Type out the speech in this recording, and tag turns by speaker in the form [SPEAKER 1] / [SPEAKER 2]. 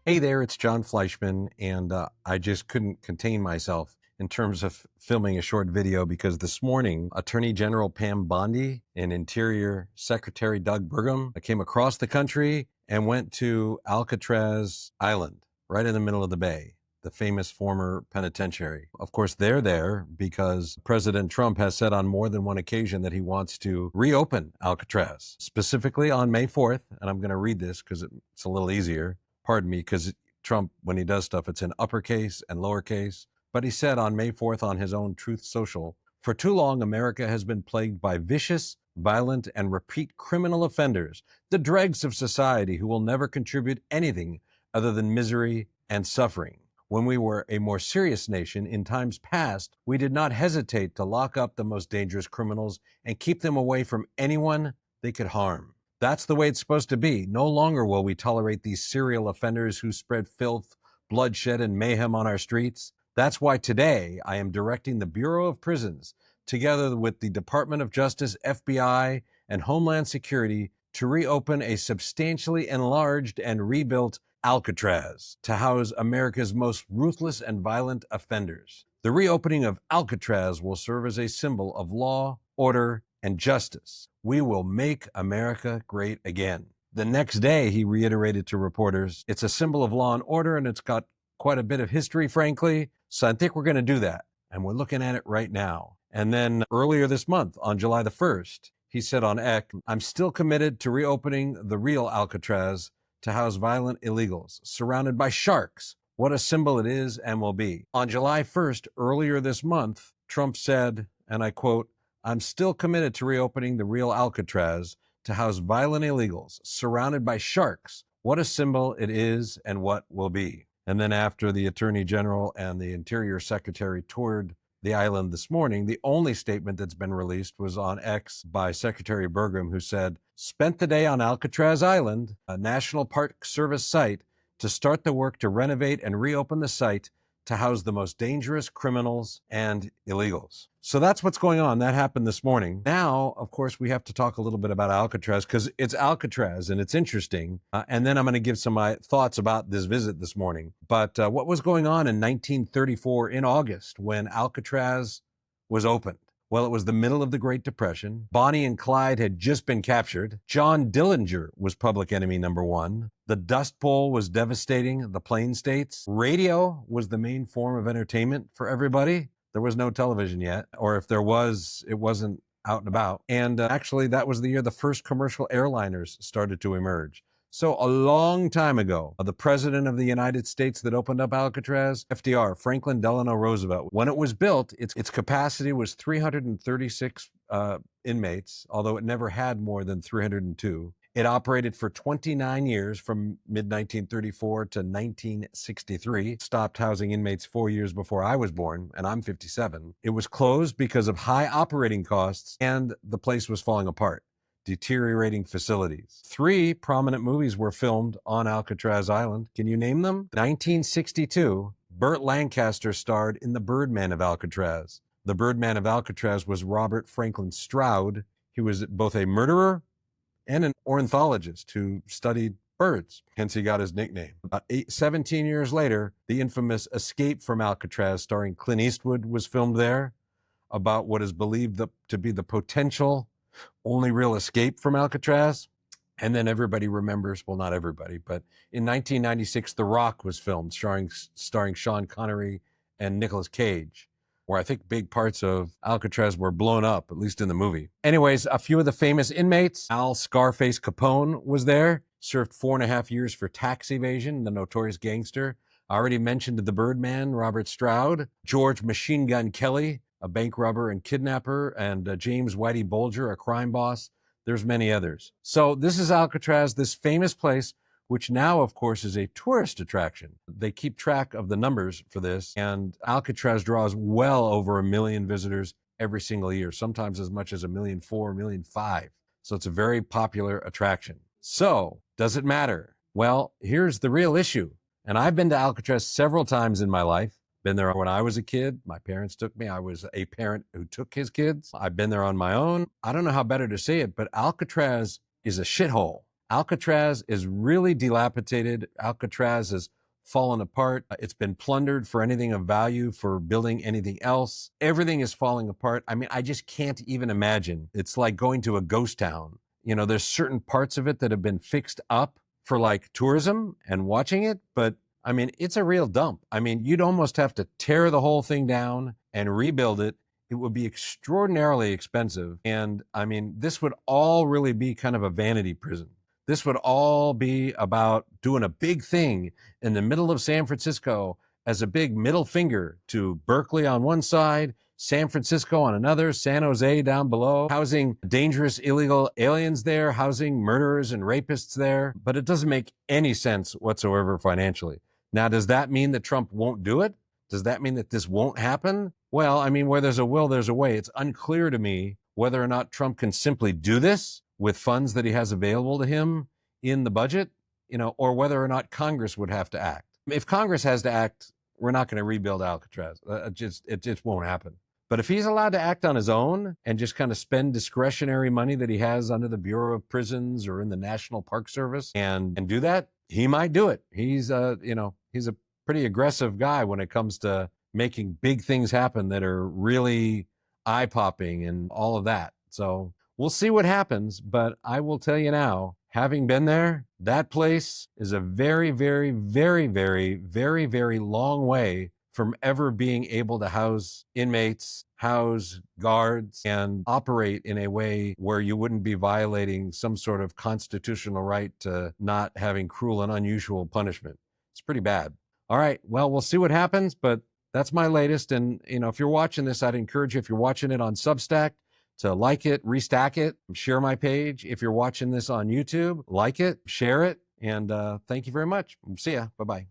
[SPEAKER 1] Hey there, it's John Fleischman, and I just couldn't contain myself in terms of filming a short video because this morning, Attorney General Pam Bondi and Interior Secretary Doug Burgum came across the country and went to Alcatraz Island, right in the middle of the bay, the famous former penitentiary. Of course, they're there because President Trump has said on more than one occasion that he wants to reopen Alcatraz, specifically on May 4th. And I'm going to read this because it's a little easier. Pardon me, because Trump, when he does stuff, it's in uppercase and lowercase. But he said on May 4th on his own Truth Social, "For too long, America has been plagued by vicious, violent, and repeat criminal offenders, the dregs of society who will never contribute anything other than misery and suffering. When we were a more serious nation in times past, we did not hesitate to lock up the most dangerous criminals and keep them away from anyone they could harm. That's the way it's supposed to be. No longer will we tolerate these serial offenders who spread filth, bloodshed, and mayhem on our streets. That's why today I am directing the Bureau of Prisons, together with the Department of Justice, FBI, and Homeland Security, to reopen a substantially enlarged and rebuilt Alcatraz to house America's most ruthless and violent offenders. The reopening of Alcatraz will serve as a symbol of law, order, and justice. We will make America great again." The next day, he reiterated to reporters, "It's a symbol of law and order, and it's got quite a bit of history, frankly. So I think we're going to do that. And we're looking at it right now." And then earlier this month, on July the 1st, he said on X, "I'm still committed to reopening the real Alcatraz to house violent illegals, surrounded by sharks. What a symbol it is and will be." On July 1st, earlier this month, Trump said, and I quote, "I'm still committed to reopening the real Alcatraz to house violent illegals, surrounded by sharks. What a symbol it is and what will be." And then after the Attorney General and the Interior Secretary toured the island this morning, the only statement that's been released was on X by Secretary Burgum, who said, "Spent the day on Alcatraz Island, a National Park Service site, to start the work to renovate and reopen the site to house the most dangerous criminals and illegals." So that's what's going on. That happened this morning. Now, of course, we have to talk a little bit about Alcatraz because it's Alcatraz and it's interesting. And then I'm going to give some of my thoughts about this visit this morning. But what was going on in 1934 in August when Alcatraz was opened? Well, it was the middle of the Great Depression. Bonnie and Clyde had just been captured. John Dillinger was public enemy number one. The Dust Bowl was devastating the Plain States. Radio was the main form of entertainment for everybody. There was no television yet, or if there was, it wasn't out and about. And actually, that was the year the first commercial airliners started to emerge. So a long time ago, the president of the United States that opened up Alcatraz, FDR, Franklin Delano Roosevelt, when it was built, its capacity was 336 inmates, although it never had more than 302. It operated for 29 years from mid-1934 to 1963. It stopped housing inmates 4 years before I was born, and I'm 57. It was closed because of high operating costs, and the place was falling apart. Deteriorating facilities. 3 prominent movies were filmed on Alcatraz Island. Can you name them? 1962, Burt Lancaster starred in The Birdman of Alcatraz. The Birdman of Alcatraz was Robert Franklin Stroud. He was both a murderer and an ornithologist who studied birds, hence he got his nickname. About 17 years later, the infamous Escape from Alcatraz starring Clint Eastwood was filmed there, about what is believed to be the potential only real escape from Alcatraz. And then everybody remembers, well, not everybody, but in 1996, The Rock was filmed, starring Sean Connery and Nicolas Cage, where I think big parts of Alcatraz were blown up, at least in the movie. Anyways, a few of the famous inmates. Al Scarface Capone was there, served 4.5 years for tax evasion, the notorious gangster. I already mentioned the Birdman, Robert Stroud. George Machine Gun Kelly, a bank robber and kidnapper, and James Whitey Bulger, a crime boss. There's many others. So this is Alcatraz, this famous place, which now, of course, is a tourist attraction. They keep track of the numbers for this, and Alcatraz draws well over 1 million visitors every single year, sometimes as much as 1.4 million, 1.5 million. So it's a very popular attraction. So does it matter? Well, here's the real issue. And I've been to Alcatraz several times in my life. Been there when I was a kid. My parents took me. I was a parent who took his kids. I've been there on my own. I don't know how better to say it, but Alcatraz is a shithole. Alcatraz is really dilapidated. Alcatraz is fallen apart. It's been plundered for anything of value for building anything else. Everything is falling apart. I mean, I just can't even imagine. It's like going to a ghost town. You know, there's certain parts of it that have been fixed up for like tourism and watching it, but I mean, it's a real dump. I mean, you'd almost have to tear the whole thing down and rebuild it. It would be extraordinarily expensive. And I mean, this would all really be kind of a vanity prison. This would all be about doing a big thing in the middle of San Francisco as a big middle finger to Berkeley on one side, San Francisco on another, San Jose down below, housing dangerous illegal aliens there, housing murderers and rapists there. But it doesn't make any sense whatsoever financially. Now, does that mean that Trump won't do it? Does that mean that this won't happen? Well, I mean, where there's a will, there's a way. It's unclear to me whether or not Trump can simply do this with funds that he has available to him in the budget, or whether or not Congress would have to act. If Congress has to act, we're not going to rebuild Alcatraz. It just won't happen. But if he's allowed to act on his own and just kind of spend discretionary money that he has under the Bureau of Prisons or in the National Park Service and do that, he might do it. He's he's a pretty aggressive guy when it comes to making big things happen that are really eye-popping and all of that. So we'll see what happens, but I will tell you now, having been there, that place is a very, very, very, very, very, very long way from ever being able to house inmates, house guards, and operate in a way where you wouldn't be violating some sort of constitutional right to not having cruel and unusual punishment. It's pretty bad. All right, well, we'll see what happens, but that's my latest. And, if you're watching this, I'd encourage you, if you're watching it on Substack, to like it, restack it, share my page. If you're watching this on YouTube, like it, share it, and thank you very much. See ya. Bye-bye.